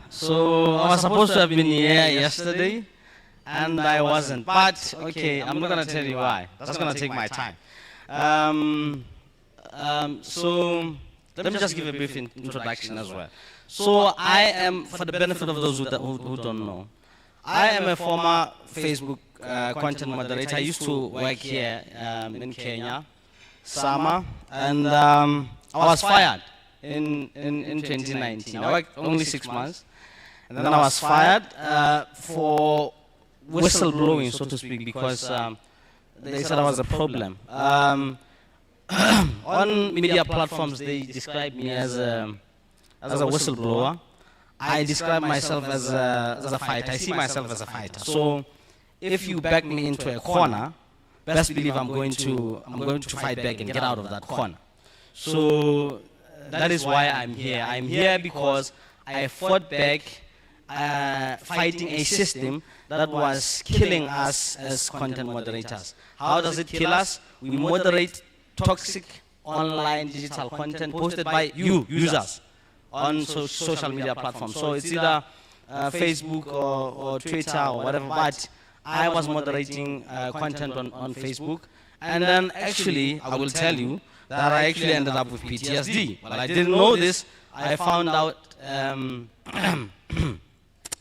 So I was supposed to have been here yesterday, and I wasn't. But okay, I'm not gonna tell you why. That's gonna take my time. So let me just give a brief introduction as well. So I am, for the benefit of those who don't know, I am a former Facebook content moderator. I used to work here in Kenya, Sama, and I was fired in 2019. I worked only 6 months, and then I was fired for whistleblowing, so to speak, because they said I was a problem. On media platforms, they describe me as a whistleblower. I describe myself as a fighter. I see myself as a fighter. So if you back me into a corner, best believe I'm going to fight back and get out of that corner. So that is why I'm here. I'm here because I fought back, fighting a system that was killing us as content moderators. How does it kill us? We moderate toxic online digital content posted by you users on social media platforms. So it's either Facebook or Twitter or whatever, but I was moderating content on Facebook. And then actually, I will tell you that I actually ended up with PTSD. But I didn't know this. I found out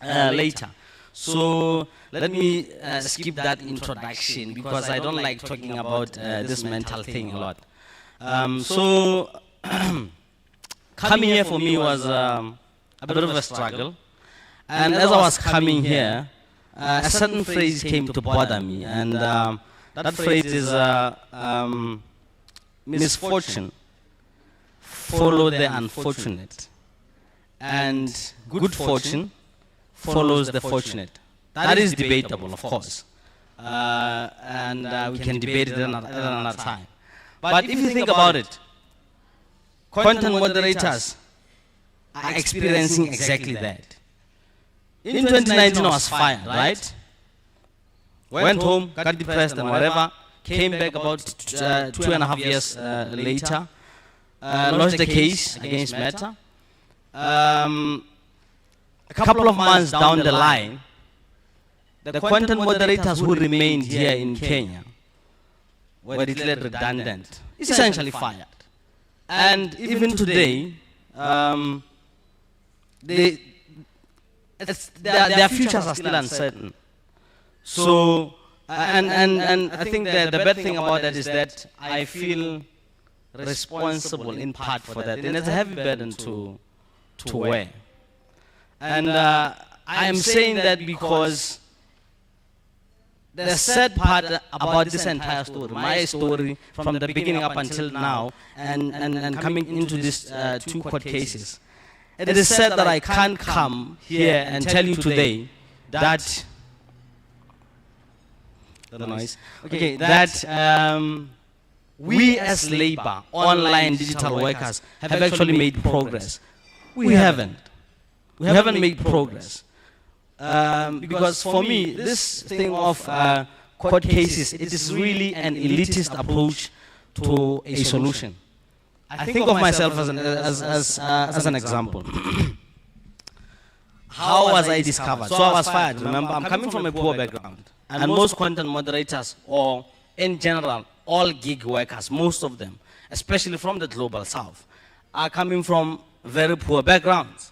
later. So let me skip that introduction because I don't like talking about this mental thing a lot. So coming here for me was a bit of a struggle. And as I was coming here, a certain phrase came to bother me. And that phrase is misfortune follow the unfortunate, and good fortune follows the fortunate. That is debatable, of course, and we can debate it at another time. But if you think about it, content moderators are experiencing exactly that. In 2019, I was fired, right? Went home, got depressed and whatever, came back about 2.5 years later, lost the case against Meta. A couple of months down the line, the content moderators who remained here in Kenya were declared redundant, essentially fired. And even today, their futures are still uncertain. So, and I think that the bad thing about that is that I feel responsible in part for that. And it's a heavy burden to wear. And I am saying that because the sad part about this entire story, my story from the beginning up until now, and coming into these 2 court cases, it is sad that I can't come here and tell you today that we as labor, online digital workers, have actually made progress. We haven't. We haven't made progress. Because for me, this thing of court cases, it is really an elitist approach to a solution. I think of myself as an example. How was I discovered? So I was fired. Remember, I'm coming from a poor background. And most content moderators, or in general, all gig workers, most of them, especially from the global south, are coming from very poor backgrounds.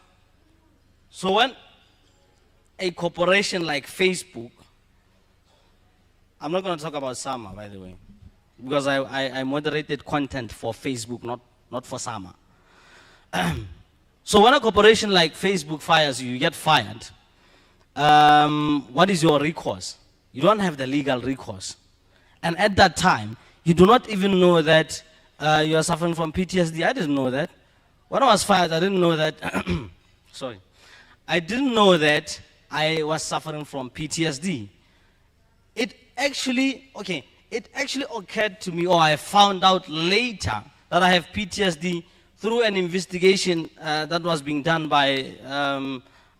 So when a corporation like Facebook, I'm not going to talk about Sama, by the way, because I moderated content for Facebook, not for Sama. So when a corporation like Facebook fires you, you get fired, what is your recourse? You don't have the legal recourse. And at that time, you do not even know that you are suffering from PTSD. I didn't know that. When I was fired, I didn't know that. Sorry. I didn't know that I was suffering from PTSD. It actually occurred to me, or I found out later, that I have PTSD through an investigation that was being done by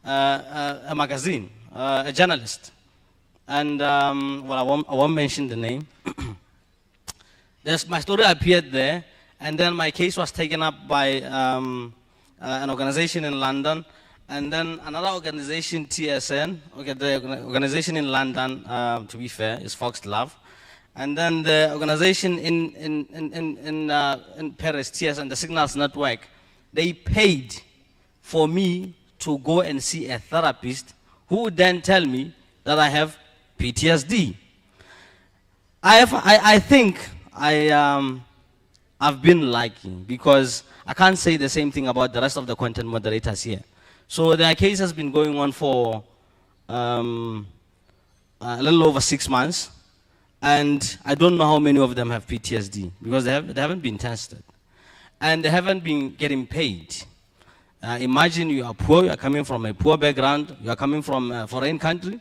a magazine, a journalist. And, well, I won't mention the name. My story appeared there, and then my case was taken up by an organization in London, And then another organization, TSN, okay, the organization in London, to be fair, is Foxglove. And then the organization in Paris, TSN, the Signals Network, they paid for me to go and see a therapist who would then tell me that I have PTSD. I think I've been lucky because I can't say the same thing about the rest of the content moderators here. So their case has been going on for a little over 6 months, and I don't know how many of them have PTSD because they haven't been tested, and they haven't been getting paid. Imagine you are poor, you are coming from a poor background, you are coming from a foreign country,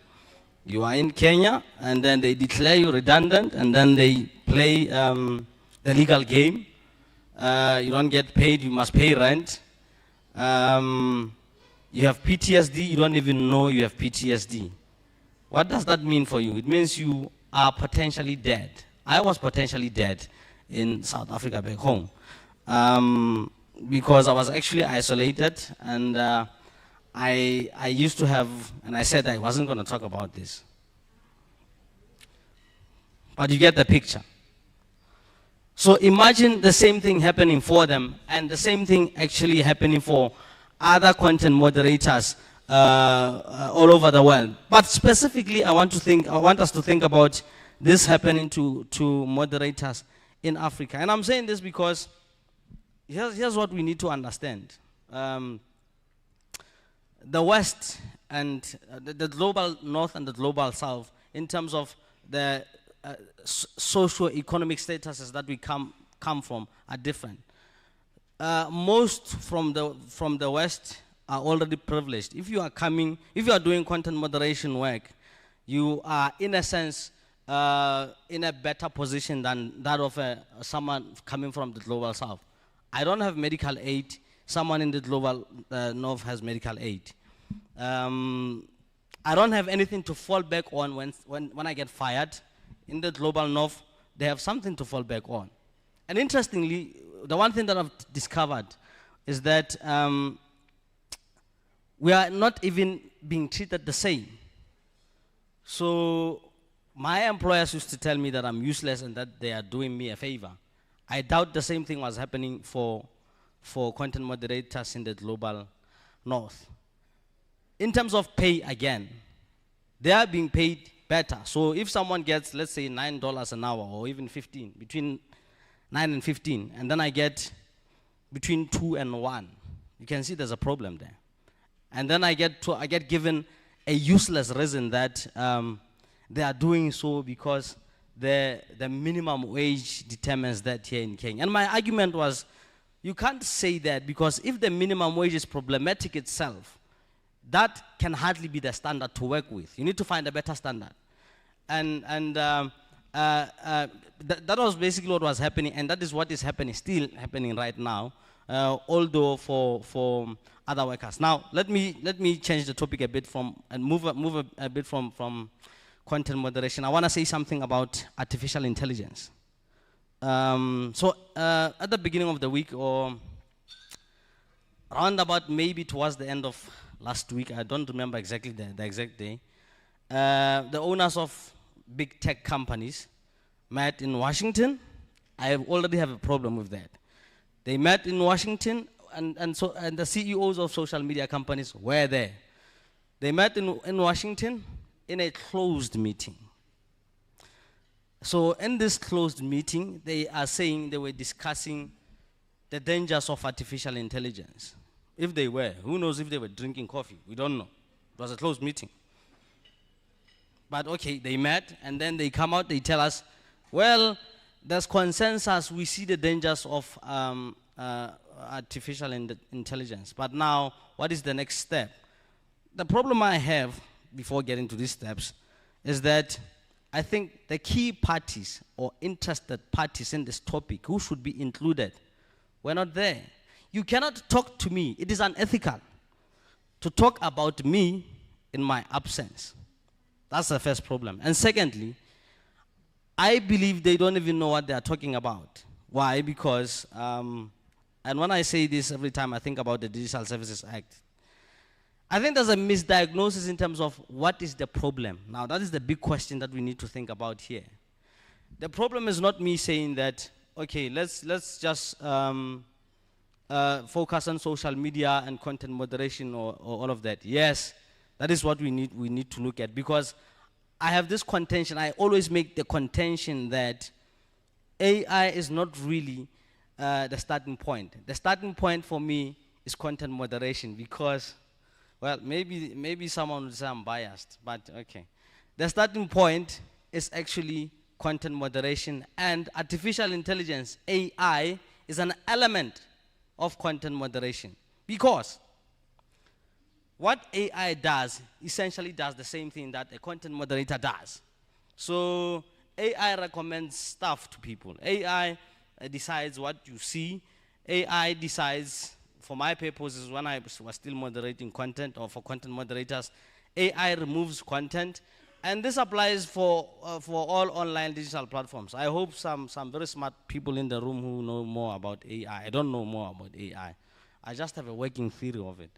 you are in Kenya, and then they declare you redundant, and then they play the legal game. You don't get paid, you must pay rent. You have PTSD, you don't even know you have PTSD. What does that mean for you? It means you are potentially dead. I was potentially dead in South Africa back home because I was actually isolated, and I used to have, and I said I wasn't going to talk about this. But you get the picture. So imagine the same thing happening for them, and the same thing actually happening for other content moderators all over the world. But specifically, I want us to think about this happening to moderators in Africa. And I'm saying this because here's what we need to understand. The West and the global North and the global South, in terms of the socio-economic statuses that we come from, are different. Most from the West are already privileged. If you are doing content moderation work, you are in a sense in a better position than that of someone coming from the global South. I don't have medical aid. Someone in the global North has medical aid. I don't have anything to fall back on when I get fired. In the global North, they have something to fall back on. And interestingly, the one thing that I've discovered is that we are not even being treated the same. So my employers used to tell me that I'm useless and that they are doing me a favor. I doubt the same thing was happening for content moderators in the global North. In terms of pay, again, they are being paid better. So if someone gets, let's say, $9 an hour or even 15, between 9 and 15, and then I get between 2 and 1, you can see there's a problem there. And then I get given a useless reason that they are doing so because the minimum wage determines that here in Kenya. And my argument was, you can't say that, because if the minimum wage is problematic itself, that can hardly be the standard to work with. You need to find a better standard. And that was basically what was happening, and that is what is happening, still happening right now, although for other workers. Now, let me change the topic a bit and move a bit from content moderation. I want to say something about artificial intelligence. So at the beginning of the week, or around about maybe towards the end of last week, I don't remember exactly the exact day, the owners of big tech companies met in Washington. I already have a problem with that. They met in Washington, and the CEOs of social media companies were there. They met in Washington in a closed meeting. So in this closed meeting, they are saying they were discussing the dangers of artificial intelligence. If they were, who knows if they were drinking coffee? We don't know. It was a closed meeting. But okay, they met, and then they come out, they tell us, well, there's consensus, we see the dangers of artificial intelligence. But now, what is the next step? The problem I have, before getting to these steps, is that I think the key parties or interested parties in this topic who should be included were not there. You cannot talk to me. It is unethical to talk about me in my absence. That's the first problem. And secondly, I believe they don't even know what they are talking about. Why? Because, and when I say this every time I think about the Digital Services Act, I think there's a misdiagnosis in terms of what is the problem. Now, that is the big question that we need to think about here. The problem is not me saying that, okay, let's just focus on social media and content moderation or all of that. Yes, that is what we need to look at, because I have this contention. I always make the contention that AI is not really the starting point. The starting point for me is content moderation, because, well, maybe someone would say I'm biased, but okay. The starting point is actually content moderation, and artificial intelligence, AI, is an element of content moderation, because what AI does essentially does the same thing that a content moderator does. So AI recommends stuff to people. AI decides what you see. AI decides, for my purposes, when I was still moderating content, or for content moderators, AI removes content. And this applies for all online digital platforms. I hope some very smart people in the room who know more about AI. I don't know more about AI. I just have a working theory of it.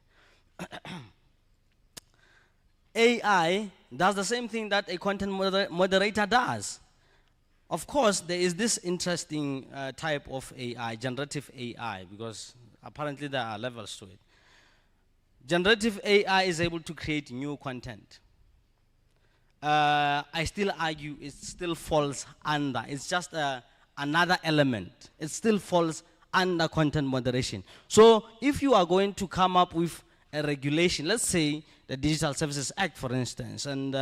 AI does the same thing that a content moderator does. Of course, there is this interesting type of AI, generative AI, because apparently there are levels to it. Generative AI is able to create new content. I still argue it still falls under. It's just another element. It still falls under content moderation. So if you are going to come up with a regulation, let's say the Digital Services Act, for instance, and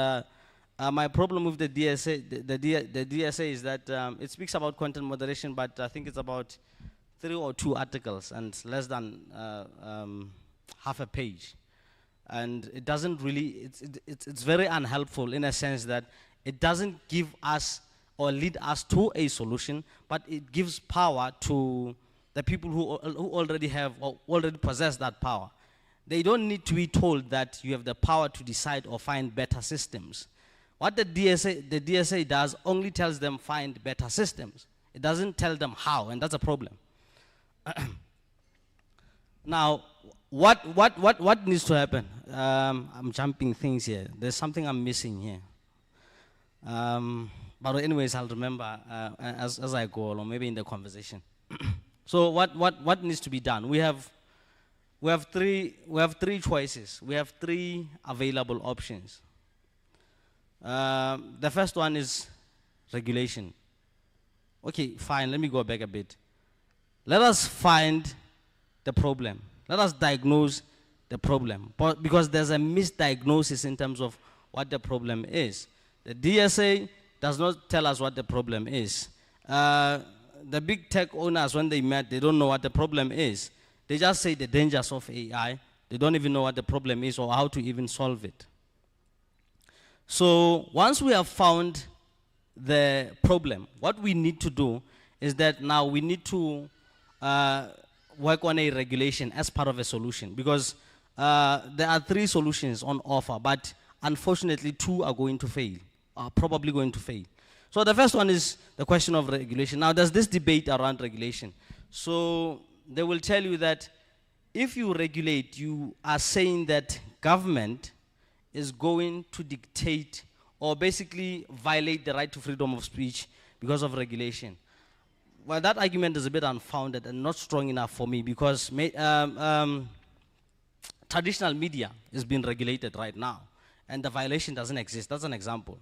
my problem with the DSA, the DSA is that it speaks about content moderation, but I think it's about 3 or 2 articles and less than half a page. And it doesn't really, it's very unhelpful in a sense that it doesn't give us or lead us to a solution, but it gives power to the people who already have or already possess that power. They don't need to be told that you have the power to decide or find better systems. What the DSA does only tells them find better systems. It doesn't tell them how, and that's a problem. Now, what needs to happen? I'm jumping things here. There's something I'm missing here. But anyways, I'll remember as I go along, maybe in the conversation. So what needs to be done? We have 3 choices. We have 3 available options. The first one is regulation. Okay, fine. Let me go back a bit. Let us find the problem. Let us diagnose the problem, because there's a misdiagnosis in terms of what the problem is. The DSA does not tell us what the problem is. The big tech owners, when they met, they don't know what the problem is. They just say the dangers of AI. They don't even know what the problem is or how to even solve it. So once we have found the problem, what we need to do is that now we need to work on a regulation as part of a solution, because there are 3 solutions on offer, but unfortunately 2 are going to fail, are probably going to fail. So the first one is the question of regulation. Now there's this debate around regulation. So they will tell you that if you regulate, you are saying that government is going to dictate or basically violate the right to freedom of speech because of regulation. Well, that argument is a bit unfounded and not strong enough for me, because traditional media is being regulated right now, and the violation doesn't exist. That's an example.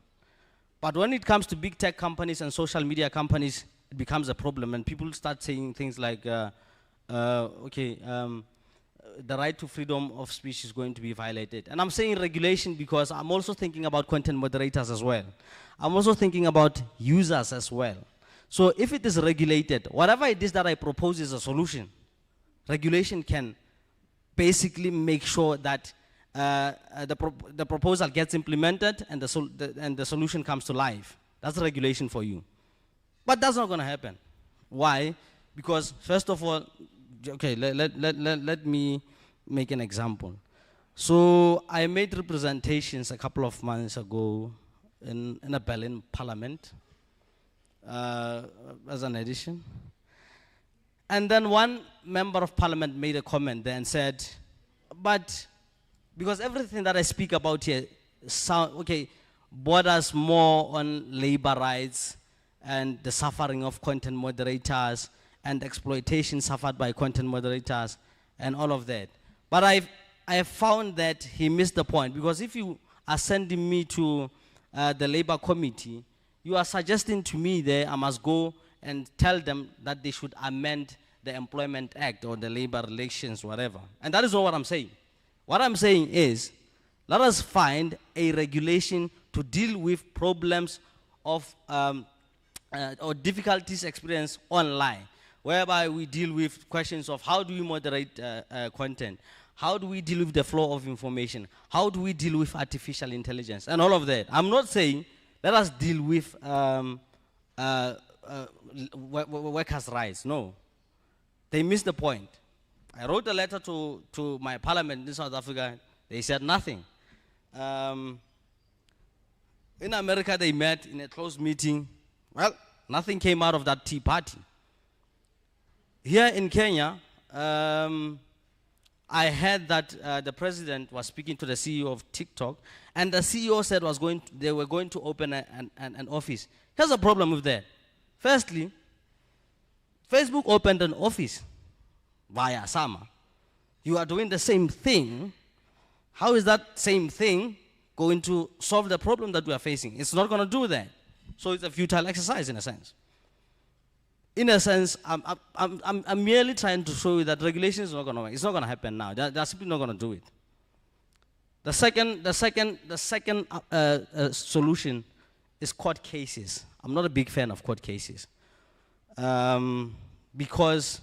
But when it comes to big tech companies and social media companies, it becomes a problem, and people start saying things like, the right to freedom of speech is going to be violated. And I'm saying regulation because I'm also thinking about content moderators as well. I'm also thinking about users as well. So if it is regulated, whatever it is that I propose is a solution. Regulation can basically make sure that the proposal gets implemented and the solution comes to life. That's regulation for you. But that's not going to happen. Why? Because first of all, okay, let me make an example. So I made representations a couple of months ago in a Berlin parliament as an edition. And then one member of parliament made a comment there and said, but because everything that I speak about here borders more on labor rights and the suffering of content moderators and exploitation suffered by content moderators and all of that. But I have found that he missed the point, because if you are sending me to the labor committee, you are suggesting to me there I must go and tell them that they should amend the Employment Act or the labor relations, whatever. And that is not what I'm saying. What I'm saying is, let us find a regulation to deal with problems of or difficulties experienced online, whereby we deal with questions of how do we moderate content, how do we deal with the flow of information, how do we deal with artificial intelligence, and all of that. I'm not saying let us deal with workers' rights. No. They missed the point. I wrote a letter to my parliament in South Africa. They said nothing. In America, they met in a closed meeting. Well, nothing came out of that tea party. Here in Kenya, I heard that the president was speaking to the CEO of TikTok, and the CEO said they were going to open an office. Here's a problem with that. Firstly, Facebook opened an office via Sama. You are doing the same thing. How is that same thing going to solve the problem that we are facing? It's not going to do that. So it's a futile exercise in a sense. In a sense, I'm merely trying to show you that regulation is not going to work. It's not going to happen now. They're simply not going to do it. The second solution is court cases. I'm not a big fan of court cases because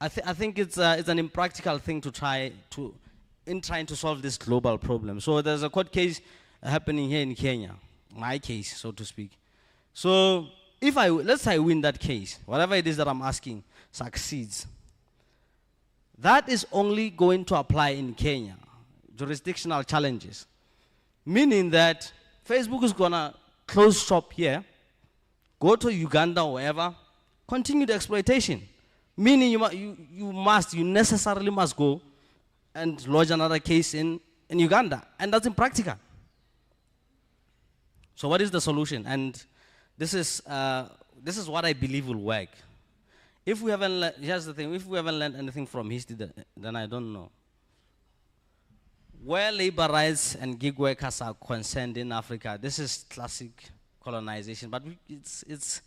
I think it's an impractical thing to trying to solve this global problem. So there's a court case happening here in Kenya, my case, so to speak. So let's say I win that case, whatever it is that I'm asking succeeds. That is only going to apply in Kenya, jurisdictional challenges, meaning that Facebook is gonna close shop here, go to Uganda or wherever, continue the exploitation. Meaning you necessarily must go and lodge another case in Uganda, and that's impractical. So what is the solution? And this is what I believe will work. If we haven't here's the thing, if we haven't learned anything from history, then I don't know. Where labor rights and gig workers are concerned in Africa, this is classic colonization, but it's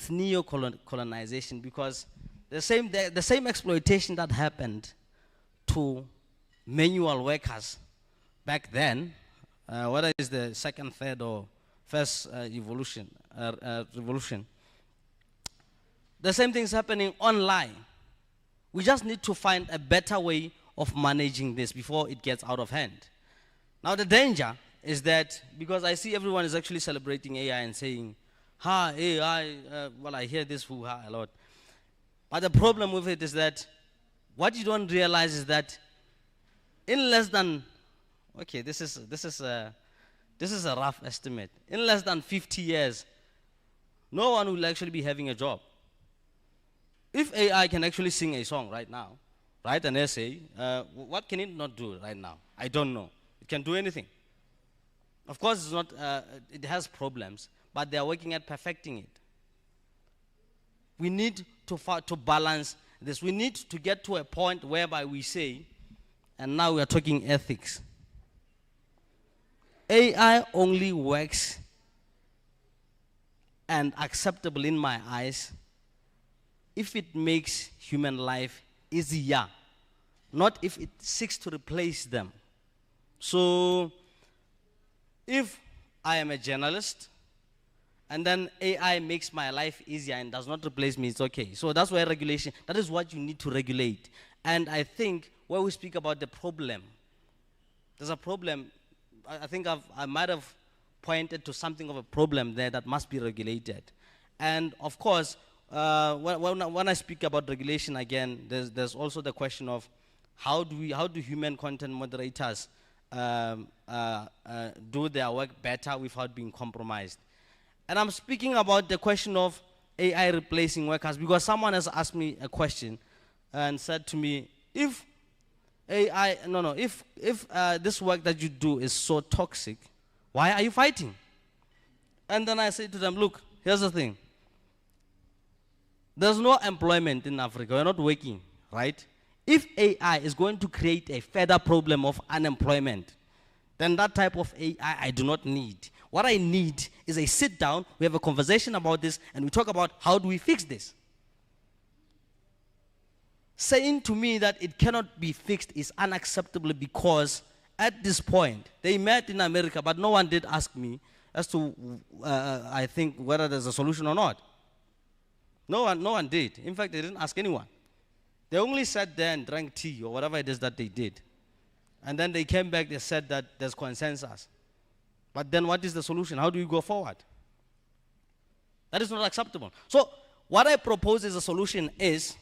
neo-colonization, because the same exploitation that happened to manual workers back then, whether it's the second, third, or first revolution, the same thing is happening online. We just need to find a better way of managing this before it gets out of hand. Now the danger is that, because I see everyone is actually celebrating AI and saying, ha, AI, well, I hear this hoo-ha a lot. But the problem with it is that what you don't realize is that in less than, okay, this is a rough estimate. In less than 50 years, no one will actually be having a job. If AI can actually sing a song right now, write an essay, what can it not do right now? I don't know. It can do anything. Of course, it's not, it has problems, but they are working at perfecting it. We need to balance this. We need to get to a point whereby we say, and now we are talking ethics, AI only works and acceptable in my eyes if it makes human life easier, not if it seeks to replace them. So if I am a journalist and then AI makes my life easier and does not replace me, it's okay. So that's why regulation, that is what you need to regulate. And I think where we speak about the problem, there's a problem. I think I might have pointed to something of a problem there that must be regulated. And of course, when I speak about regulation again, there's also the question of how do human content moderators do their work better without being compromised. And I'm speaking about the question of AI replacing workers, because someone has asked me a question and said to me, if AI, no, if this work that you do is so toxic, why are you fighting? And then I say to them, look, here's the thing. There's no employment in Africa. We're not working, right? If AI is going to create a further problem of unemployment, then that type of AI I do not need. What I need is a sit down, we have a conversation about this, and we talk about how do we fix this. Saying to me that it cannot be fixed is unacceptable because at this point, they met in America, but no one did ask me as to, I think, whether there's a solution or not. No one did. In fact, they didn't ask anyone. They only sat there and drank tea or whatever it is that they did. And then they came back, they said that there's consensus. But then what is the solution? How do we go forward? That is not acceptable. So what I propose as a solution is,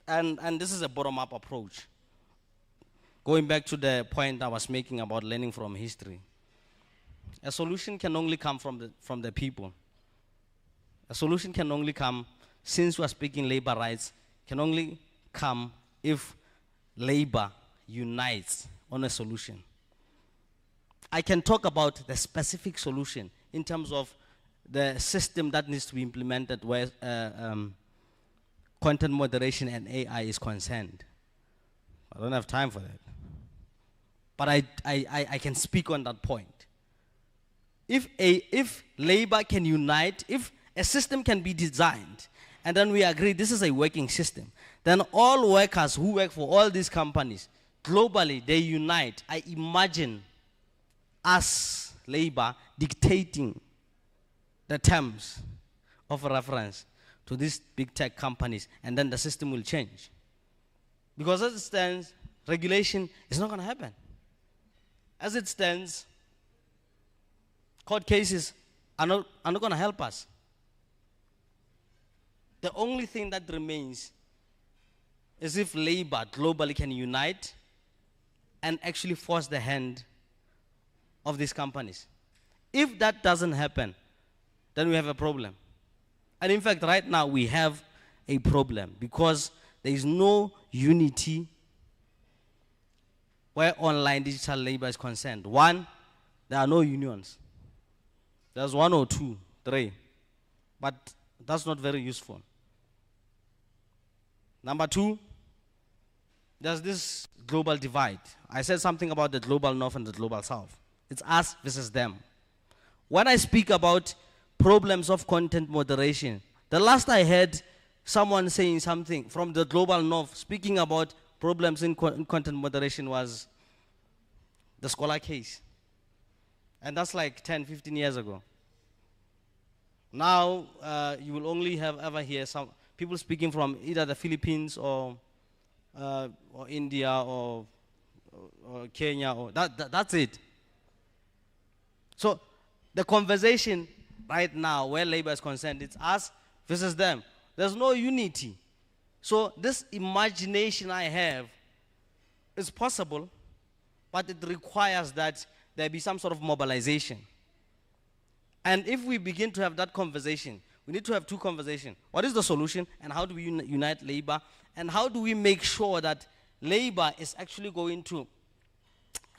and this is a bottom-up approach, going back to the point I was making about learning from history. A solution can only come from the people. A solution can only come, since we are speaking labor rights, can only come if labor unites on a solution. I can talk about the specific solution in terms of the system that needs to be implemented where content moderation and AI is concerned. I don't have time for that. But I can speak on that point. If labor can unite, if a system can be designed, and then we agree this is a working system, then all workers who work for all these companies, globally, they unite. I imagine us, labor, dictating the terms of reference to these big tech companies, and then the system will change. Because as it stands, regulation is not going to happen. As it stands, court cases are not going to help us. The only thing that remains is if labor globally can unite and actually force the hand of these companies. If that doesn't happen, then we have a problem. And in fact, right now we have a problem because there is no unity where online digital labor is concerned. One, there are no unions. There's one or two, three. But that's not very useful. Number two, there's this global divide. I said something about the global north and the global south. It's us versus them. When I speak about problems of content moderation, the last I heard someone saying something from the global north speaking about problems in content moderation was the Scholar case. And that's like 10, 15 years ago. Now, you will only ever hear some people speaking from either the Philippines or India or Kenya, or that's it. So the conversation right now where labor is concerned, it's us versus them. There's no unity. So this imagination I have is possible, but it requires that there be some sort of mobilization. And if we begin to have that conversation, we need to have two conversations. What is the solution, and how do we unite labor? And how do we make sure that labor is actually going to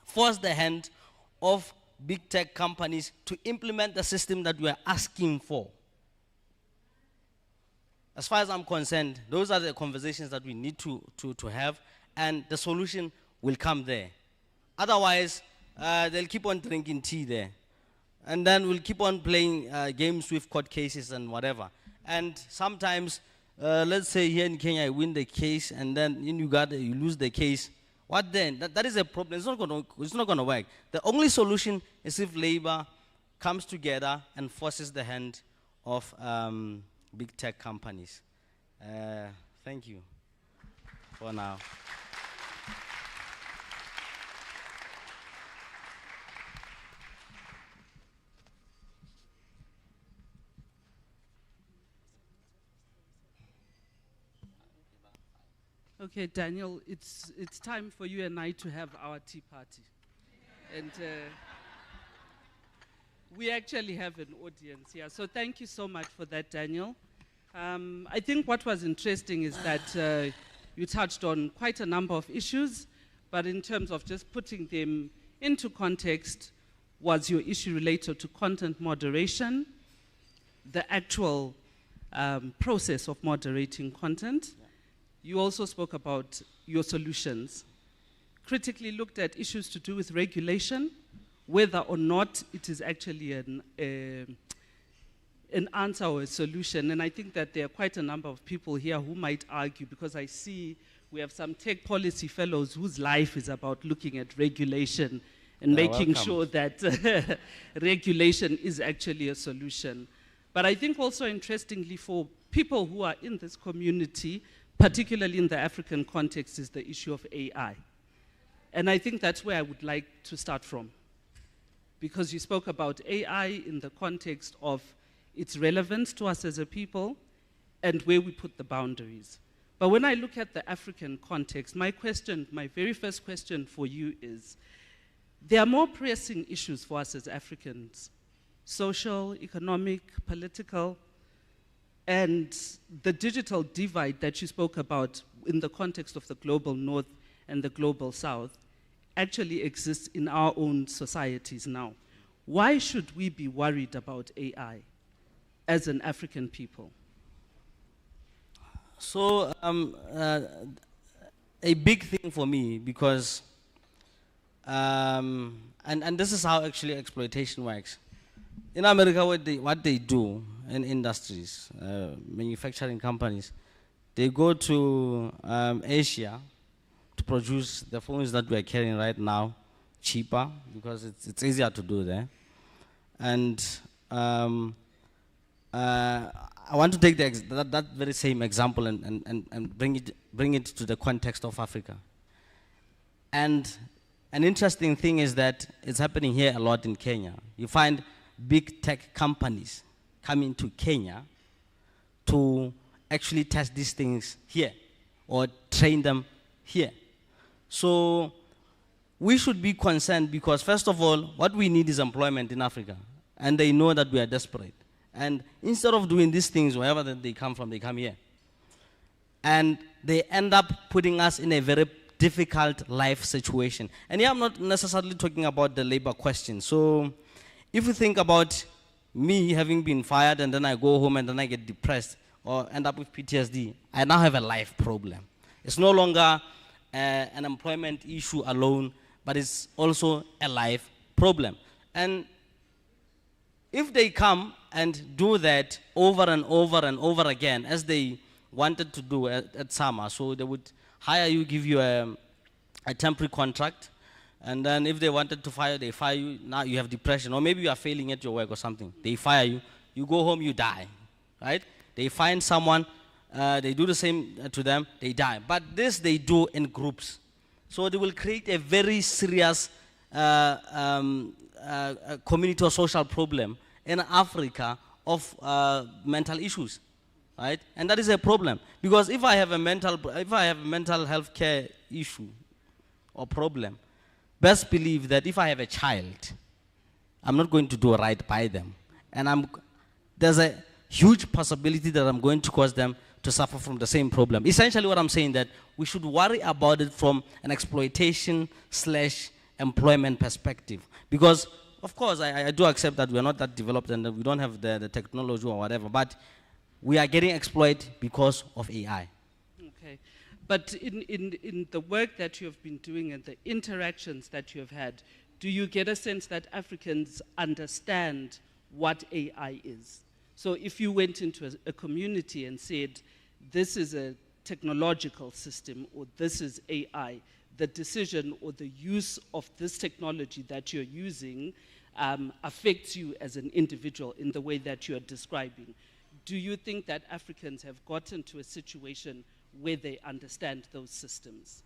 force the hand of big tech companies to implement the system that we are asking for? As far as I'm concerned, those are the conversations that we need to have, and the solution will come there. Otherwise, they'll keep on drinking tea there. And then we'll keep on playing games with court cases and whatever. And sometimes, let's say here in Kenya, you win the case, and then in Uganda, you lose the case. What then? That is a problem. It's not going to work. The only solution is if labor comes together and forces the hand of big tech companies. Thank you for now. Okay, Daniel, it's time for you and I to have our tea party. And we actually have an audience here. So thank you so much for that, Daniel. I think what was interesting is that you touched on quite a number of issues, but in terms of just putting them into context, was your issue related to content moderation, the actual process of moderating content? Yeah. You also spoke about your solutions. Critically looked at issues to do with regulation, whether or not it is actually an answer or a solution. And I think that there are quite a number of people here who might argue, because I see we have some tech policy fellows whose life is about looking at regulation and making sure that regulation is actually a solution. But I think also interestingly for people who are in this community, particularly in the African context, is the issue of AI. And I think that's where I would like to start from. Because you spoke about AI in the context of its relevance to us as a people and where we put the boundaries. But when I look at the African context, my very first question for you is, there are more pressing issues for us as Africans, social, economic, political, and the digital divide that you spoke about in the context of the global north and the global south actually exists in our own societies now. Why should we be worried about AI as an African people? So, a big thing for me, because, and this is how actually exploitation works. In America, what they do in industries, manufacturing companies, they go to Asia to produce the phones that we're carrying right now cheaper, because it's easier to do there. And I want to take that very same example and bring it to the context of Africa. And an interesting thing is that it's happening here a lot in Kenya. You find big tech companies coming to Kenya to actually test these things here or train them here. So we should be concerned because, first of all, what we need is employment in Africa. And they know that we are desperate. And instead of doing these things, wherever they come from, they come here. And they end up putting us in a very difficult life situation. And here I'm not necessarily talking about the labor question. So if you think about me having been fired and then I go home and then I get depressed or end up with PTSD, I now have a life problem. It's no longer an employment issue alone, but it's also a life problem. And if they come and do that over and over and over again, as they wanted to do at summer, so they would hire you, give you a temporary contract, and then if they wanted to fire, they fire you. Now you have depression, or maybe you are failing at your work or something. They fire you. You go home, you die, right? They find someone, they do the same to them, they die. But this they do in groups. So they will create a very serious community or social problem in Africa of mental issues, right? And that is a problem, because if I have a mental health care issue or problem, best believe that if I have a child, I'm not going to do right by them, and there's a huge possibility that I'm going to cause them to suffer from the same problem. Essentially, what I'm saying that we should worry about it from an exploitation/employment perspective, because of course, I do accept that we are not that developed and that we don't have the technology or whatever, but we are getting exploited because of AI. Okay. But in the work that you have been doing and the interactions that you have had, do you get a sense that Africans understand what AI is? So if you went into a community and said, this is a technological system or this is AI, the decision or the use of this technology that you're using affects you as an individual in the way that you're describing. Do you think that Africans have gotten to a situation where they understand those systems?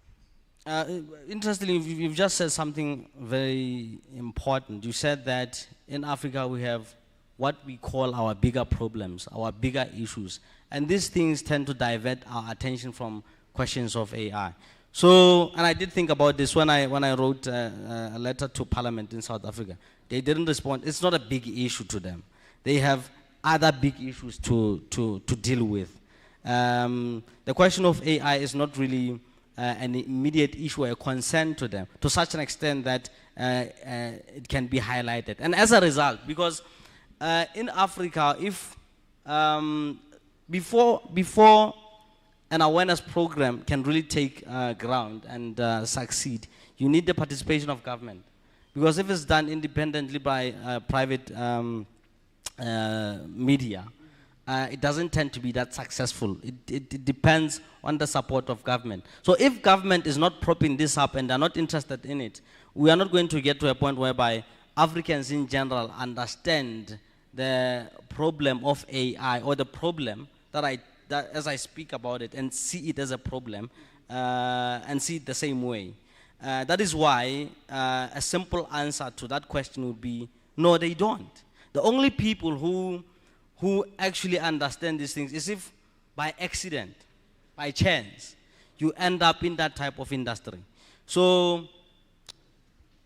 Interestingly, you've just said something very important. You said that in Africa we have what we call our bigger problems, our bigger issues. And these things tend to divert our attention from questions of AI. So, and I did think about this when I wrote a letter to Parliament in South Africa. They didn't respond. It's not a big issue to them. They have other big issues to deal with. The question of AI is not really an immediate issue or a concern to them to such an extent that it can be highlighted. And as a result, because in Africa, if before an awareness program can really take ground and succeed, you need the participation of government. Because if it's done independently by private media, it doesn't tend to be that successful. It depends on the support of government. So if government is not propping this up and they're not interested in it, we are not going to get to a point whereby Africans in general understand the problem of AI, or the problem that as I speak about it and see it as a problem and see it the same way. That is why a simple answer to that question would be, no, they don't. The only people who actually understand these things is if by accident, by chance, you end up in that type of industry. So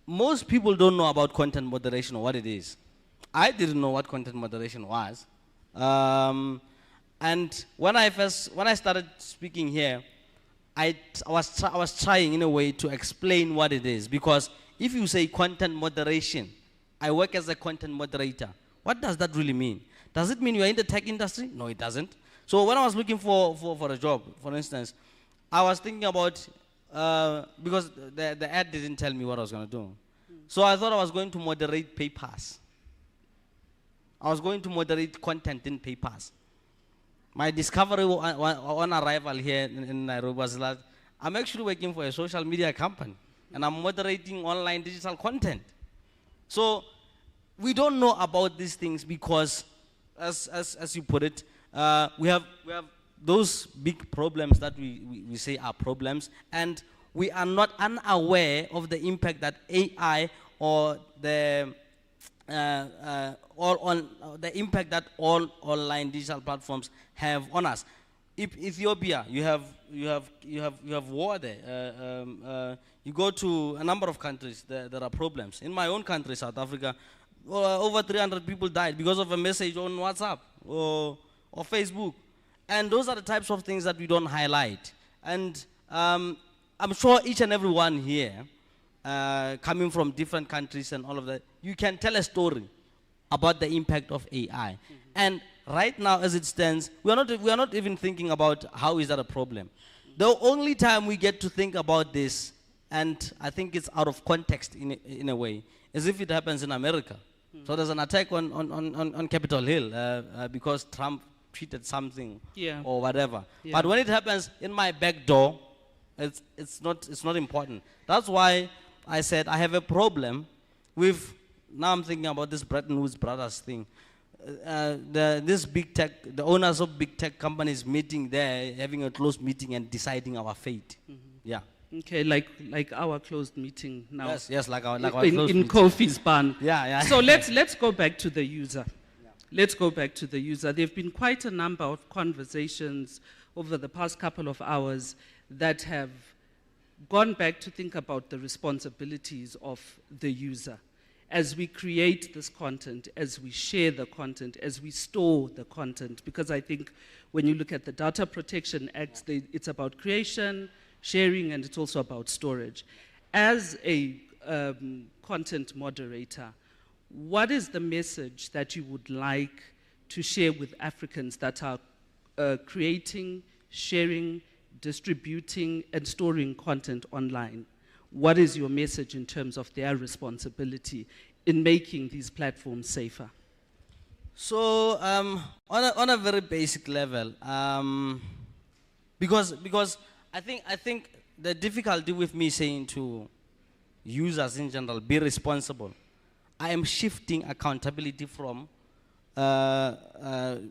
most people don't know about content moderation or what it is. I didn't know what content moderation was. And when I started speaking here, I was trying in a way to explain what it is, because if you say content moderation, I work as a content moderator. What does that really mean? Does it mean you're in the tech industry? No, it doesn't. So when I was looking for a job, for instance, I was thinking about, because the ad didn't tell me what I was going to do. So I thought I was going to moderate papers. I was going to moderate content in papers. My discovery on arrival here in Nairobi was that I'm actually working for a social media company, and I'm moderating online digital content. So we don't know about these things because, as you put it, we have those big problems that we say are problems, and we are not unaware of the impact that AI or the the impact that all online digital platforms have on us. Ethiopia, you have war there. You go to a number of countries, there are problems. In my own country, South Africa, over 300 people died because of a message on WhatsApp or Facebook. And those are the types of things that we don't highlight. And I'm sure each and every one here, coming from different countries and all of that, you can tell a story about the impact of AI. And right now, as it stands, we are not even thinking about how is that a problem. The only time we get to think about this, and I think it's out of context in a way, is if it happens in America. So there's an attack on Capitol Hill because Trump tweeted something or whatever. But when it happens in my back door, it's not important. That's why I said I have a problem with, now I'm thinking about this Bretton Woods Brothers thing. This big tech, the owners of big tech companies meeting there, having a closed meeting and deciding our fate. Yeah. Okay, like our closed meeting now. Yes, like our closed meeting. In Kofi's barn. Yeah. So let's go back to the user. Let's go back to the user. There have been quite a number of conversations over the past couple of hours that have gone back to think about the responsibilities of the user as we create this content, as we share the content, as we store the content. Because I think when you look at the Data Protection Act, it's about creation, sharing, and it's also about storage. As a content moderator, what is the message that you would like to share with Africans that are creating, sharing, distributing, and storing content online? What is your message in terms of their responsibility in making these platforms safer? So on a very basic level, because I think the difficulty with me saying to users in general, be responsible, I am shifting accountability from the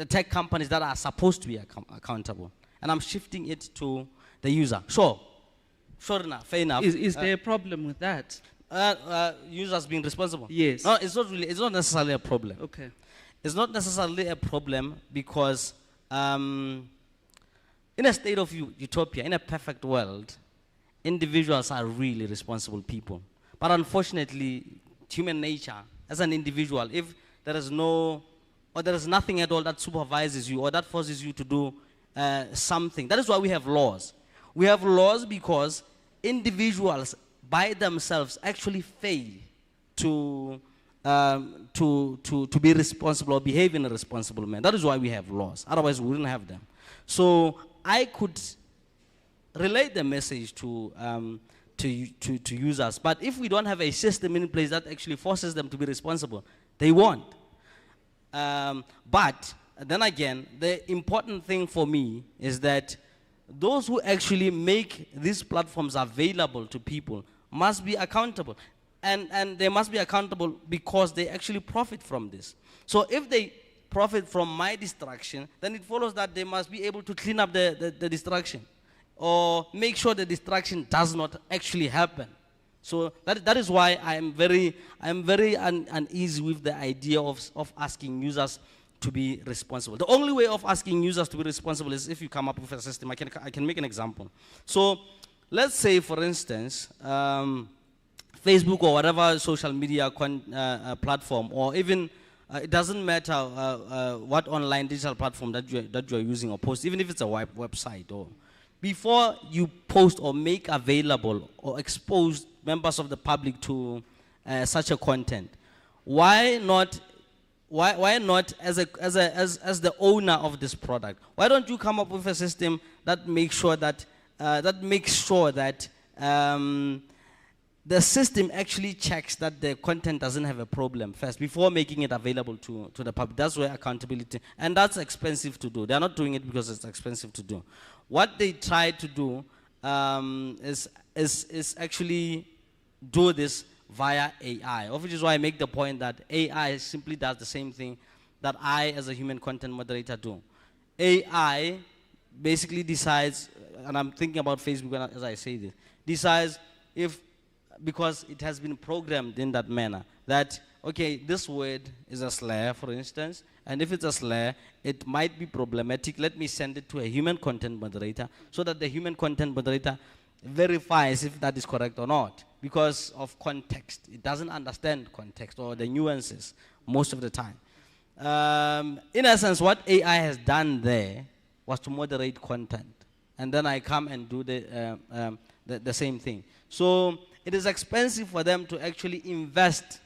tech companies that are supposed to be accountable, and I'm shifting it to the user. Sure enough, fair enough. Is there a problem with that? Users being responsible? Yes. No, it's not necessarily a problem. Okay. It's not necessarily a problem because in a state of utopia, in a perfect world, individuals are really responsible people. But unfortunately, human nature, as an individual, if there is nothing at all that supervises you or that forces you to do something, that is why we have laws. We have laws because individuals by themselves actually fail to be responsible or behave in a responsible manner. That is why we have laws. Otherwise, we wouldn't have them. So I could relate the message to users. But if we don't have a system in place that actually forces them to be responsible, they won't. But then again, the important thing for me is that those who actually make these platforms available to people must be accountable. And they must be accountable because they actually profit from this. So if they profit from my distraction, then it follows that they must be able to clean up the distraction or make sure the distraction does not actually happen. So that is why I'm very uneasy with the idea of asking users to be responsible. The only way of asking users to be responsible is if you come up with a system. I can make an example. So let's say, for instance, Facebook or whatever social media platform, or even it doesn't matter what online digital platform that you're using or post, even if it's a website. Or before you post or make available or expose members of the public to such a content, why not as the owner of this product? Why don't you come up with a system that makes sure that the system actually checks that the content doesn't have a problem first before making it available to the public? That's where accountability, and that's expensive to do. They're not doing it because it's expensive to do. What they try to do is actually do this via AI, which is why I make the point that AI simply does the same thing that I, as a human content moderator, do. AI basically decides, and I'm thinking about Facebook as I say this, decides if, because it has been programmed in that manner, that, okay, this word is a slur, for instance, and if it's a slur, it might be problematic. Let me send it to a human content moderator so that the human content moderator verifies if that is correct or not, because of context. It doesn't understand context or the nuances most of the time. In essence, what AI has done there was to moderate content, and then I come and do the same thing. So it is expensive for them to actually invest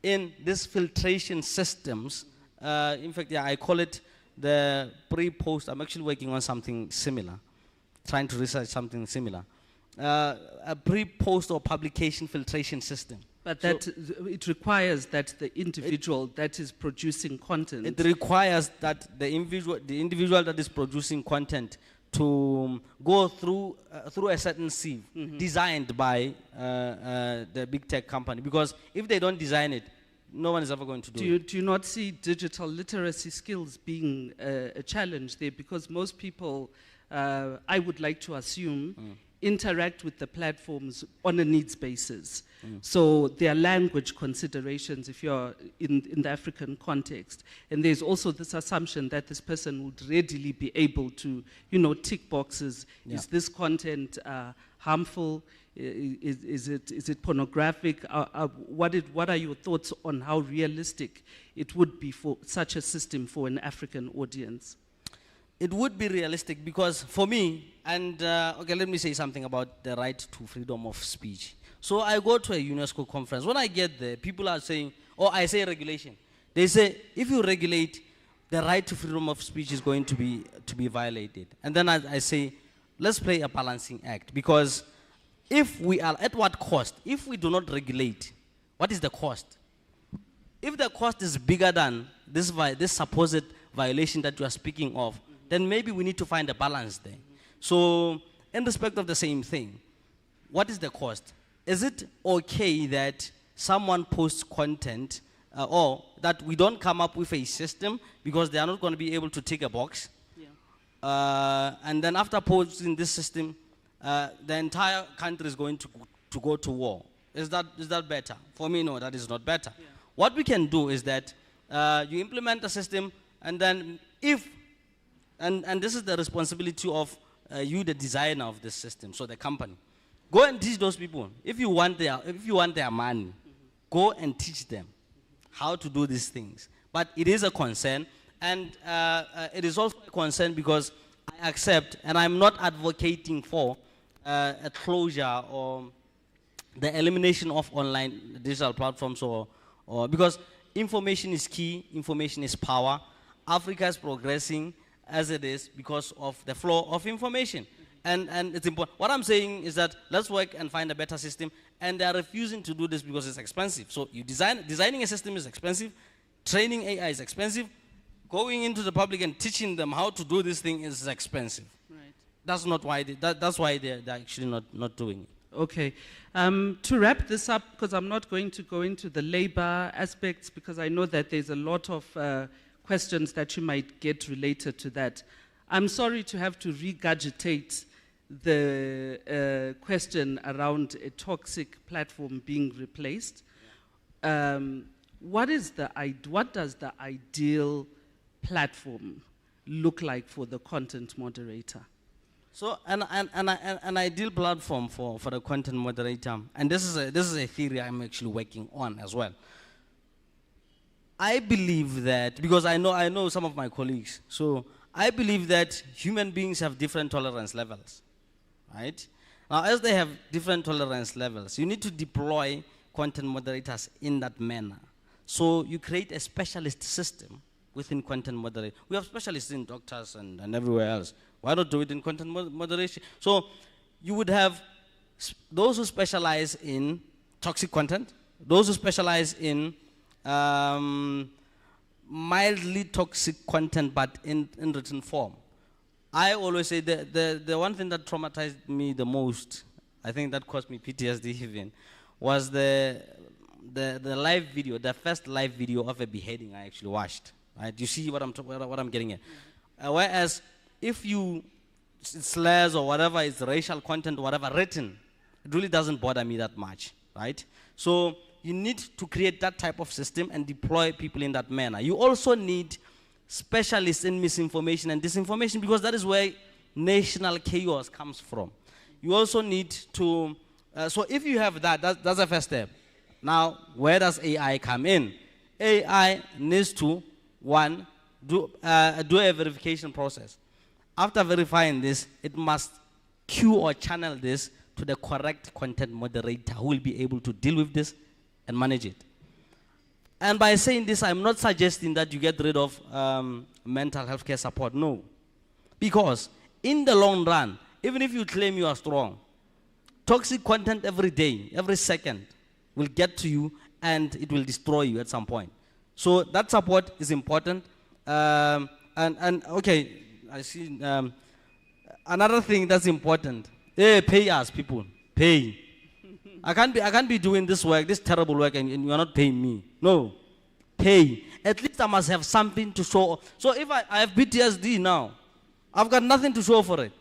in these filtration systems. In fact, yeah, I call it the pre-post. I'm actually working on something similar, trying to research something similar. A pre-post or publication filtration system. But that it requires that the individual that is producing content. It requires that the individual that is producing content to go through a certain sieve designed by the big tech company. Because if they don't design it, no one is ever going to do it. Do you not see digital literacy skills being a challenge there? Because most people, I would like to assume, interact with the platforms on a needs basis. So there are language considerations if you're in the African context. And there's also this assumption that this person would readily be able to, tick boxes. Yeah. Is this content harmful? Is it pornographic? What are your thoughts on how realistic it would be for such a system for an African audience? It would be realistic because for me, and okay, let me say something about the right to freedom of speech. So I go to a UNESCO conference. When I get there, people are saying, I say regulation. They say, if you regulate, the right to freedom of speech is going to be violated. And then I say, let's play a balancing act, because if we are, at what cost? If we do not regulate, what is the cost? If the cost is bigger than this supposed violation that you are speaking of, then maybe we need to find a balance there. So, in respect of the same thing, what is the cost? Is it okay that someone posts content or that we don't come up with a system because they are not going to be able to tick a box? Yeah. And then after posting this system, the entire country is going to go to war. Is that better? For me, no, that is not better. Yeah. What we can do is that you implement a system, and then and this is the responsibility of you, the designer of this system, so the company. Go and teach those people. If you want their money, go and teach them how to do these things. But it is a concern, and it is also a concern because I accept, and I'm not advocating for a closure or the elimination of online digital platforms or because information is key, information is power. Africa is progressing as it is because of the flow of information. And it's important. What I'm saying is that let's work and find a better system, and they are refusing to do this because it's expensive. So you designing a system is expensive, training AI is expensive, going into the public and teaching them how to do this thing is expensive. Right. That's not why that's why they're actually not doing it. Okay. To wrap this up, because I'm not going to go into the labor aspects, because I know that there's a lot of questions that you might get related to that. I'm sorry to have to regurgitate the question around a toxic platform being replaced. What does the ideal platform look like for the content moderator? So an ideal platform for the content moderator, and this is a theory I'm actually working on as well. I believe that, because I know some of my colleagues, so I believe that human beings have different tolerance levels, right? Now, as they have different tolerance levels, you need to deploy content moderators in that manner. So you create a specialist system within content moderation. We have specialists in doctors and everywhere else. Why not do it in content moderation? So you would have those who specialize in toxic content, those who specialize in mildly toxic content but in written form. I always say the one thing that traumatized me the most, I think that caused me PTSD even, was the live video, the first live video of a beheading I actually watched. Right? You see what I'm getting at. Whereas if you slurs or whatever is racial content, whatever written, it really doesn't bother me that much, right? So you need to create that type of system and deploy people in that manner. You also need specialists in misinformation and disinformation, because that is where national chaos comes from. You also need to, so if you have that's the first step. Now, where does AI come in? AI needs to, one, do a verification process. After verifying this, it must queue or channel this to the correct content moderator who will be able to deal with this and manage it. And by saying this, I'm not suggesting that you get rid of mental health care support, no. Because in the long run, even if you claim you are strong, toxic content every day, every second, will get to you and it will destroy you at some point. So that support is important. And okay, I see another thing that's important. Hey, pay us, people. Pay. I can't be doing this work, this terrible work, and you are not paying me. No. Pay. At least I must have something to show. So if I have PTSD now, I've got nothing to show for it.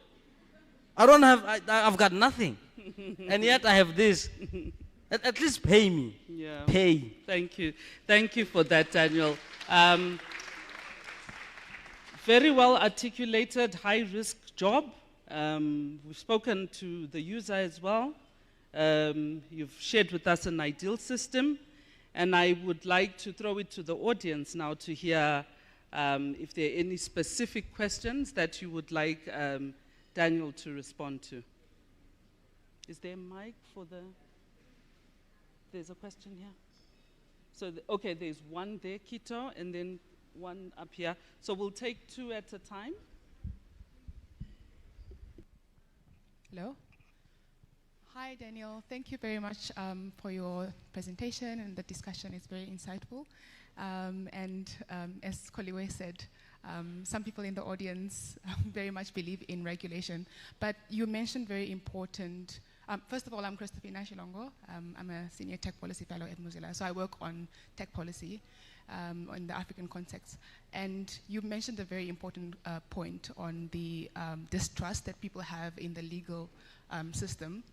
I've got nothing. And yet I have this. At least pay me. Yeah. Pay. Thank you. Thank you for that, Daniel. Very well articulated, high-risk job. We've spoken to the user as well. You've shared with us an ideal system. And I would like to throw it to the audience now to hear if there are any specific questions that you would like Daniel to respond to. Is there a mic for the... There's a question here. So, okay, there's one there, Kito, and then one up here. So we'll take two at a time. Hello. Hi, Daniel. Thank you very much for your presentation, and the discussion is very insightful. As Koliwe said, some people in the audience very much believe in regulation. But you mentioned very important... first of all, I'm Christophina Shilongo. I'm a senior tech policy fellow at Mozilla. So I work on tech policy in the African context. And you mentioned a very important point on the distrust that people have in the legal system.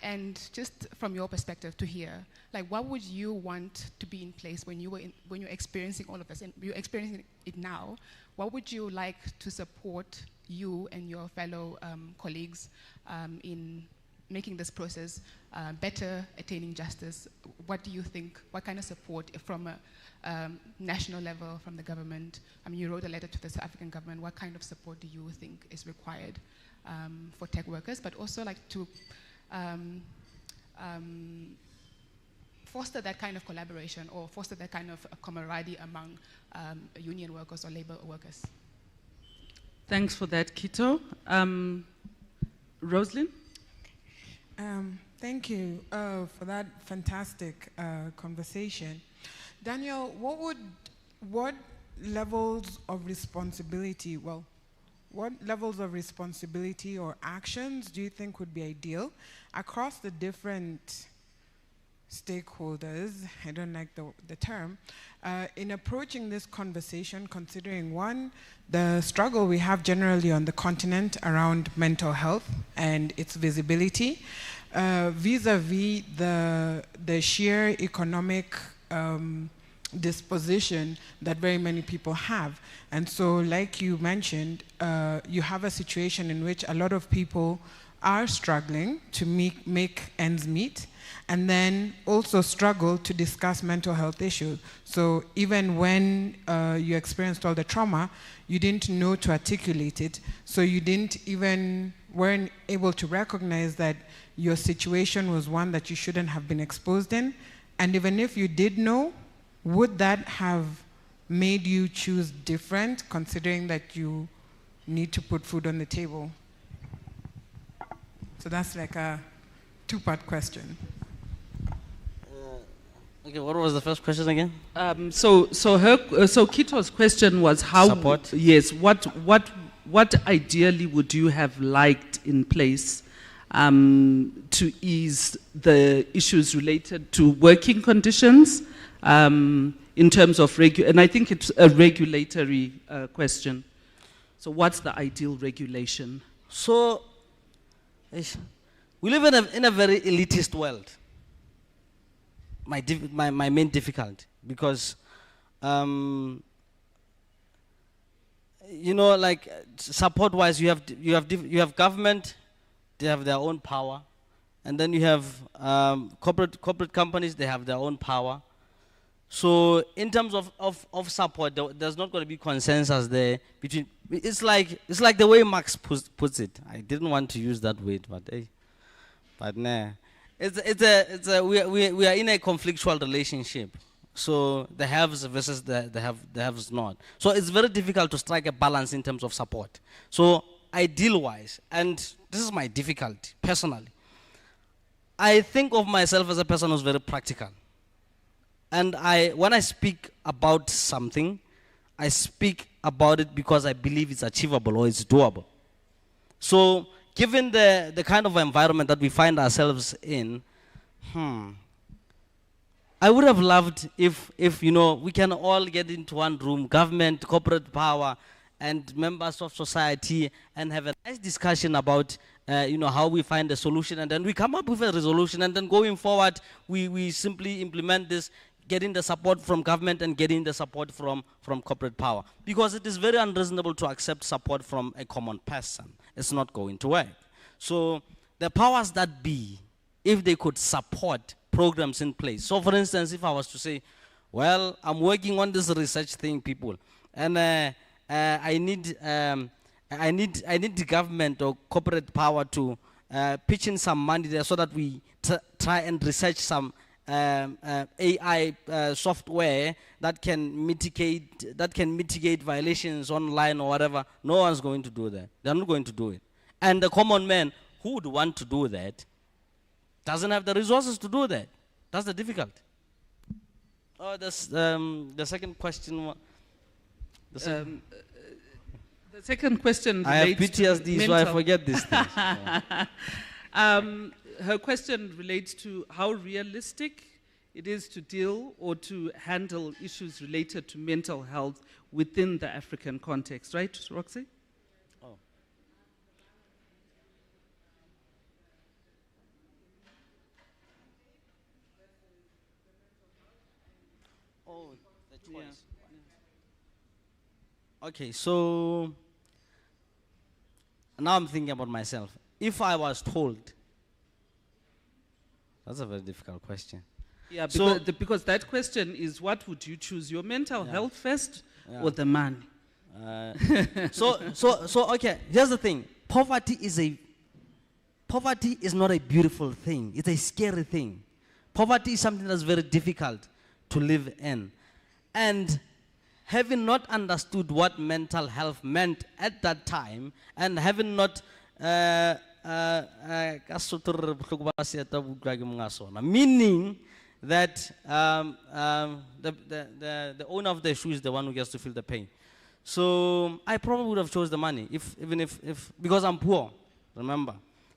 And just from your perspective to hear, like, what would you want to be in place when you're experiencing all of this, and you're experiencing it now? What would you like to support you and your fellow colleagues in making this process better, attaining justice? What do you think? What kind of support from a national level, from the government? I mean, you wrote a letter to the South African government. What kind of support do you think is required for tech workers, but also like to foster that kind of collaboration or foster that kind of camaraderie among union workers or labor workers? Thanks for that, Kito. Rosalind? Thank you for that fantastic conversation. Daniel, what levels of responsibility, what levels of responsibility or actions do you think would be ideal across the different stakeholders, I don't like the term, in approaching this conversation, considering one, the struggle we have generally on the continent around mental health and its visibility, vis-a-vis the sheer economic disposition that very many people have. And so, like you mentioned, you have a situation in which a lot of people are struggling to make ends meet, and then also struggle to discuss mental health issues. So even when you experienced all the trauma, you didn't know to articulate it, so you weren't able to recognize that your situation was one that you shouldn't have been exposed in. And even if you did know, would that have made you choose different, considering that you need to put food on the table? So that's like a two-part question. Okay, what was the first question again? So Kito's question was how support. Yes, what ideally would you have liked in place to ease the issues related to working conditions in terms of and I think it's a regulatory question. So what's the ideal regulation? So we live in a very elitist world. My main difficulty, because you know, like support wise, you have government, they have their own power, and then you have corporate companies, they have their own power. So in terms of support, there's not going to be consensus there between. It's like the way Marx puts it. I didn't want to use that word, but hey, but nah. We are in a conflictual relationship. So the haves versus the haves not. So it's very difficult to strike a balance in terms of support. So ideal-wise, and this is my difficulty personally, I think of myself as a person who's very practical. And when I speak about something, I speak about it because I believe it's achievable or it's doable. So given the kind of environment that we find ourselves in, I would have loved if you know, we can all get into one room, government, corporate power, and members of society, and have a nice discussion about you know, how we find a solution, and then we come up with a resolution, and then going forward, we simply implement this, getting the support from government and getting the support from corporate power. Because it is very unreasonable to accept support from a common person. It's not going to work. So the powers that be, if they could support programs in place. So for instance, if I was to say, well, I'm working on this research thing, people, and I need the government or corporate power to pitch in some money there so that we try and research some AI software that can mitigate violations online or whatever. No one's going to do that. They're not going to do it. And the common man who would want to do that doesn't have the resources to do that. That's the difficulty. Oh, that's the second question. The second question. I have PTSD, so I forget these things. Her question relates to how realistic it is to deal or to handle issues related to mental health within the African context, right, Roxy? Oh. Oh, the choice. Yeah. Okay, so now I'm thinking about myself. If I was told That's a very difficult question. Yeah, So- because that question is, what would you choose, your mental Yeah. health first Yeah. or the money? So okay, here's the thing. Poverty is not a beautiful thing. It's a scary thing. Poverty is something that's very difficult to live in. And having not understood what mental health meant at that time, and having not meaning that the owner of the shoe is the one who gets to feel the pain. So I probably would have chose the money, even if because I'm poor, remember.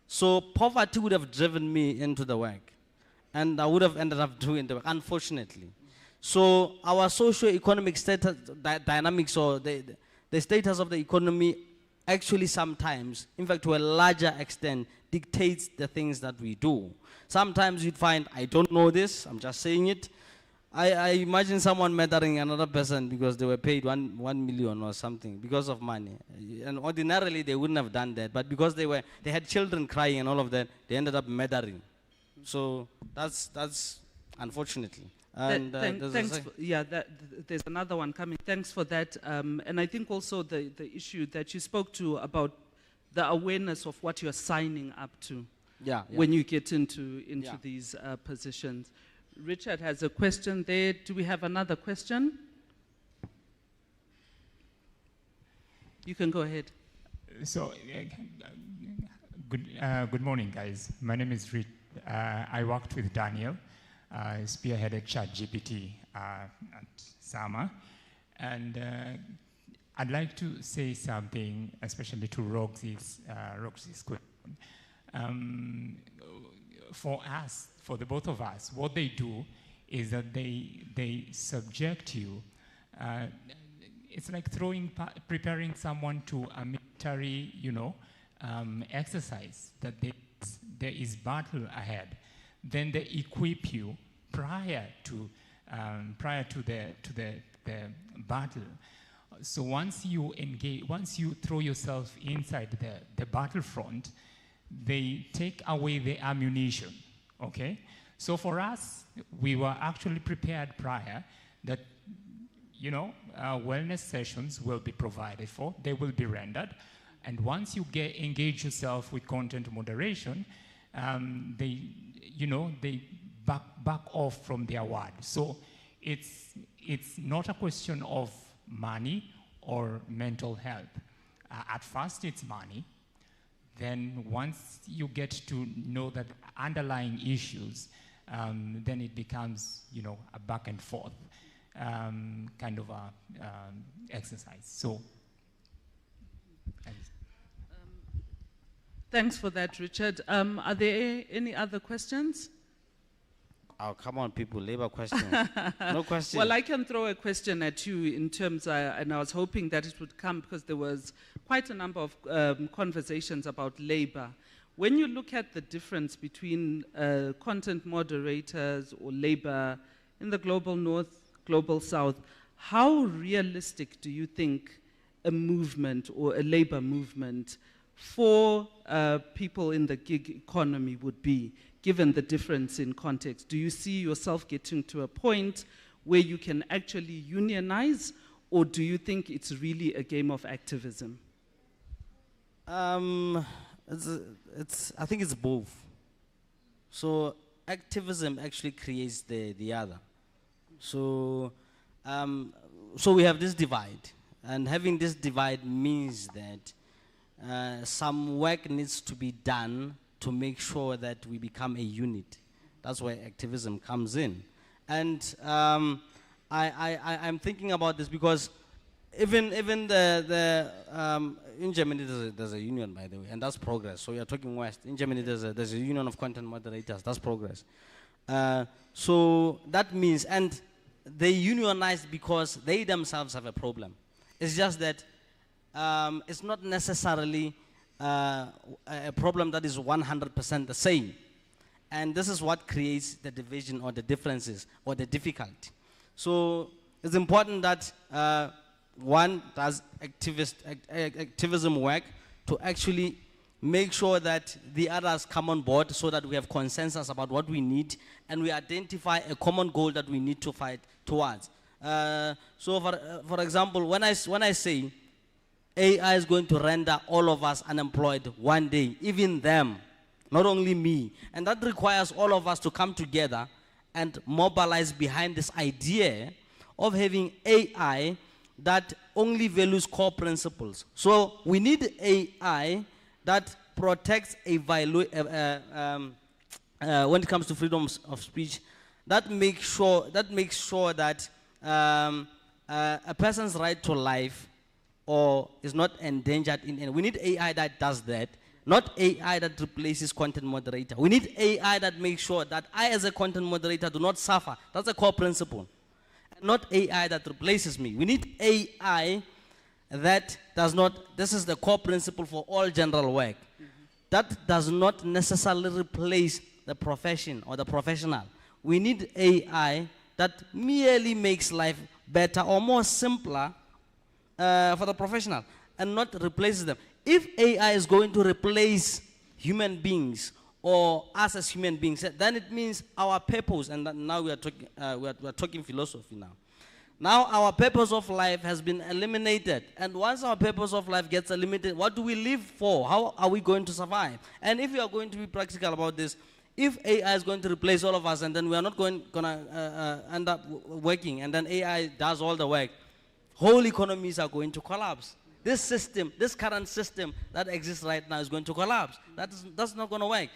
So poverty would have driven me into the work, and I would have ended up doing the work, unfortunately. So our socio-economic status, dynamics, or the status of the economy actually sometimes, in fact to a larger extent, dictates the things that we do. Sometimes you'd find, I don't know this, I'm just saying it. I imagine someone murdering another person because they were paid 1 million or something because of money. And ordinarily they wouldn't have done that, but because they had children crying and all of that, they ended up murdering. So that's unfortunately. And there's another one coming. Thanks for that. And I think also the issue that you spoke to about the awareness of what you're signing up to when you get into these positions. Richard has a question there. Do we have another question? You can go ahead. So, good morning, guys. My name is Rich. I worked with Daniel, spearheaded ChatGPT at SAMA. And I'd like to say something, especially to Roxy's question. For us, for the both of us, what they do is that they subject you. It's like preparing someone to a military, exercise, that there is battle ahead. Then they equip you prior to the battle. So once you engage, once you throw yourself inside the battlefront, they take away the ammunition, okay? So for us, we were actually prepared prior that, wellness sessions will be provided for, they will be rendered, and once you engage yourself with content moderation, they back off from their word. So it's not a question of money or mental health. At first, it's money. Then once you get to know that underlying issues, then it becomes, a back and forth kind of a exercise. So, thanks for that, Richard. Are there any other questions? Oh, come on, people, labor question. No question. Well, I can throw a question at you in terms, and I was hoping that it would come because there was quite a number of conversations about labor. When you look at the difference between content moderators or labor in the global north, global south, how realistic do you think a movement or a labor movement for people in the gig economy would be, given the difference in context? Do you see yourself getting to a point where you can actually unionize, or do you think it's really a game of activism? I think it's both. So activism actually creates the other. So we have this divide, and having this divide means that some work needs to be done to make sure that we become a unit. That's where activism comes in. And I'm thinking about this because even in Germany there's a union, by the way, and that's progress. So you're talking West. In Germany there's a union of content moderators. That's progress. So that means, and they unionized because they themselves have a problem. It's just that it's not necessarily a problem that is 100% the same. And this is what creates the division or the differences or the difficulty. So it's important that one does activism work to actually make sure that the others come on board so that we have consensus about what we need and we identify a common goal that we need to fight towards. So for example, when I say AI is going to render all of us unemployed one day, even them, not only me, and that requires all of us to come together and mobilize behind this idea of having AI that only values core principles. So we need AI that protects when it comes to freedom of speech, that makes sure that a person's right to life or is not endangered in any. We need AI that does that, not AI that replaces content moderator. We need AI that makes sure that I as a content moderator do not suffer. That's a core principle. Not AI that replaces me. We need AI that does not, this is the core principle for all general work. That does not necessarily replace the profession or the professional. We need AI that merely makes life better or more simpler for the professional and not replaces them. If AI is going to replace human beings or us as human beings, then it means our purpose, and now we are talking philosophy now. Now our purpose of life has been eliminated. And once our purpose of life gets eliminated, what do we live for? How are we going to survive? And if we are going to be practical about this, if AI is going to replace all of us and then we are not going to end up working and then AI does all the work, whole economies are going to collapse. This system, this current system that exists right now is going to collapse. That's not going to work.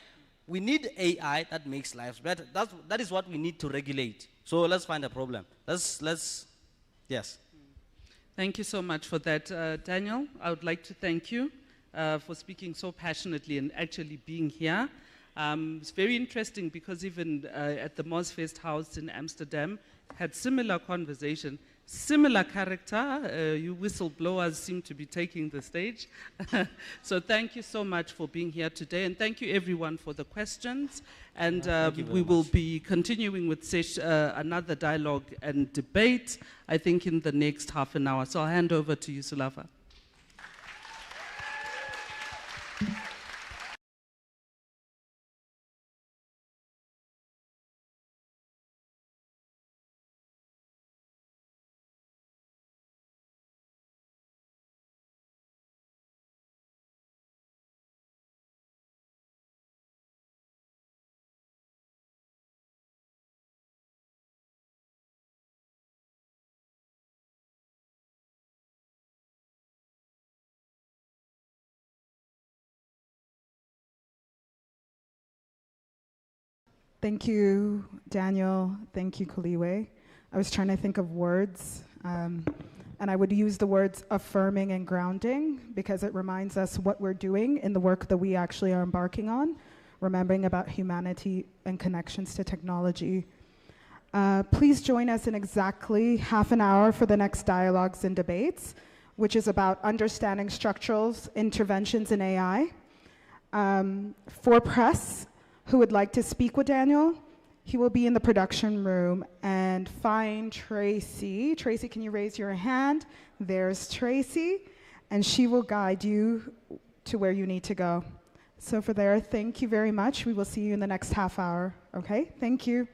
We need AI that makes lives better. That is what we need to regulate. So let's find a problem. Yes. Thank you so much for that, Daniel. I would like to thank you for speaking so passionately and actually being here. It's very interesting because even at the MozFest House in Amsterdam, had similar conversation. Similar character, you whistleblowers seem to be taking the stage. So thank you so much for being here today, and thank you everyone for the questions. And we will be continuing with another dialogue and debate, I think in the next half an hour. So I'll hand over to you, Sulafa. Thank you, Daniel. Thank you, Koliwe. I was trying to think of words, and I would use the words affirming and grounding because it reminds us what we're doing in the work that we actually are embarking on, remembering about humanity and connections to technology. Please join us in exactly half an hour for the next dialogues and debates, which is about understanding structural interventions in AI. For press, who would like to speak with Daniel, he will be in the production room. And find Tracy. Tracy, can you raise your hand? There's Tracy, and she will guide you to where you need to go. So for there, thank you very much. We will see you in the next half hour. Okay, thank you.